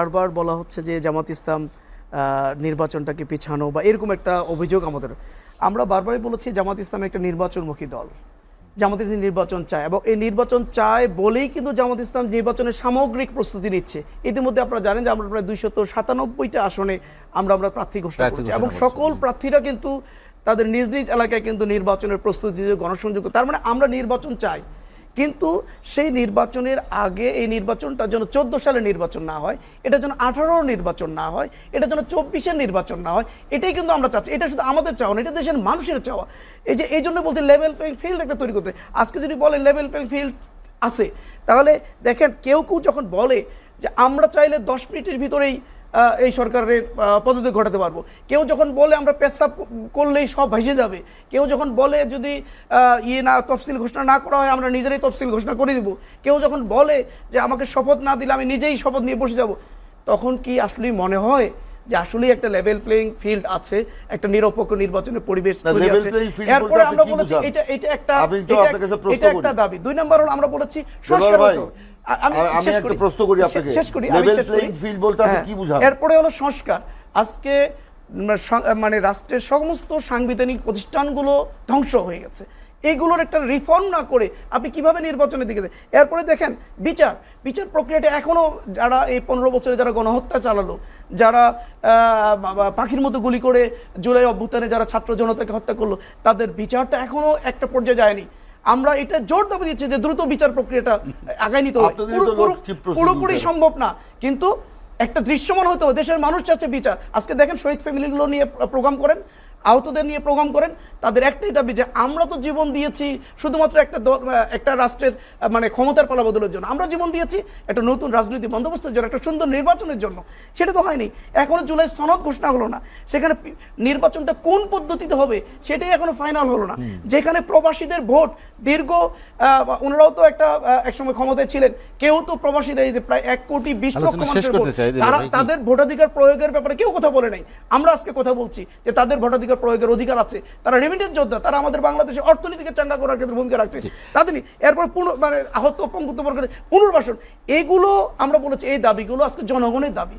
বারবার বলা হচ্ছে যে জামাত ইসলাম নির্বাচনটাকে পিছানো বা এরকম একটা অভিযোগ আমাদের। আমরা বারবারই বলেছি জামাত ইসলাম একটা নির্বাচনমুখী দল, জামাত ইসলাম নির্বাচন চায় এবং এই নির্বাচন চায় বলেই কিন্তু জামাত ইসলাম নির্বাচনের সামগ্রিক প্রস্তুতি নিচ্ছে। ইতিমধ্যে আপনারা জানেন যে আমরা প্রায় 297টা আসনে আমরা প্রার্থী ঘোষণা করছি এবং সকল প্রার্থীরা কিন্তু তাদের নিজ নিজ এলাকায় কিন্তু নির্বাচনের প্রস্তুতি গণসংযোগ, তার মানে আমরা নির্বাচন চাই। কিন্তু সেই নির্বাচনের আগে এই নির্বাচনটা যেন 14 সালের নির্বাচন না হয়, এটা যেন 18 নির্বাচন না হয়, এটা যেন 24-এর নির্বাচন না হয়, এটাই কিন্তু আমরা চাচ্ছি। এটা শুধু আমাদের চাওয়া না, এটা দেশের মানুষের চাওয়া। এই জন্য বলতে লেভেল প্লেইং ফিল্ড একটা তৈরি করতে। আজকে যদি বলে লেভেল প্লেইং ফিল্ড আছে, তাহলে দেখেন কেউ যখন বলে যে আমরা চাইলে 10 মিনিটের ভিতরেই এই সরকারের পদত্যাগ ঘটাতে পারবো, কেউ যখন বলে আমরা পেশাব করলেই সব ভেসে যাবে, কেউ যখন বলে যদি তফসিল ঘোষণা না করা হয় আমরা নিজেরাই তফসিল ঘোষণা করে দিব, কেউ যখন বলে যে আমাকে শপথ না দিলে আমি নিজেই শপথ নিয়ে বসে যাব, তখন কি আসলেই মনে হয় যে আসলেই একটা লেভেল প্লেইং ফিল্ড আছে, একটা নিরপেক্ষ নির্বাচনের পরিবেশ তৈরি আছে? এরপরে আমরা বলেছি এটা একটা দাবি। 2 নম্বর হলো আমরা বলেছি সংস্কার হতে হবে। আমি একটা প্রশ্ন করি আপনাকে, লেভেল প্লেইং ফিল্ড বলতে আপনি কি বুঝান? এরপরে হলো সংস্কার। আজকে মানে রাষ্ট্রের সমস্ত সাংবিধানিক প্রতিষ্ঠানগুলো ধ্বংস হয়ে গেছে, এগুলোর একটা রিফর্ম না করে আপনি কিভাবে নির্বাচনের দিকে? এরপরে দেখেন বিচার প্রক্রিয়াটা এখনো, যারা এই 15 বছরে যারা গণহত্যা চালালো, যারা পাখির মতো গুলি করে জুলাই অভ্যুত্থানে যারা ছাত্র জনতাকে হত্যা করলো, তাদের বিচারটা এখনো একটা পর্যায়ে যায়নি। আমরা এটা জোর দাবি দিচ্ছি যে দ্রুত বিচার প্রক্রিয়াটা আগায় নিতে হবে। পুরোপুরি সম্ভব না, কিন্তু একটা দৃশ্যমান হতে হবে। দেশের মানুষ চাচ্ছে বিচার। আজকে দেখেন শহীদ ফ্যামিলিগুলো নিয়ে প্রোগ্রাম করেন, আহতদের নিয়ে প্রোগ্রাম করেন, তাদের একটাই দাবি যে আমরা তো জীবন দিয়েছি শুধুমাত্র একটা রাষ্ট্রের মানে ক্ষমতার পালাবদলের জন্য, আমরা জীবন দিয়েছি একটা নতুন রাজনৈতিক বন্দোবস্তের জন্য, একটা সুন্দর নির্বাচনের জন্য। সেটা তো হয়নি, এখনো জুলাই সনদ ঘোষণা হলো না, সেখানে নির্বাচনটা কোন পদ্ধতিতে হবে সেটাই এখনো ফাইনাল হলো না। যেখানে প্রবাসীদের ভোট দীর্ঘ, ওনারাও তো একসময় ক্ষমতায় ছিলেন, কেউ তো প্রবাসীদের প্রায় 1,20,00,000 মানুষের ভোট, তাদের ভোটাধিকার প্রয়োগের ব্যাপারে কেউ কথা বলে নাই। আমরা আজকে কথা বলছি যে তাদের ভোটাধিকার প্রয়োগের অধিকার আছে, তারা রেমিটেন্স যোদ্ধা, তারা আমাদের বাংলাদেশের অর্থনীতিকে চাঙ্গা করার ক্ষেত্রে ভূমিকা রাখছে। তাদের এরপর মানে আহত পঙ্গুত্ব বর্গের পুনর্বাসন, এগুলো আমরা বলেছি এই দাবিগুলো আজকে জনগণের দাবি।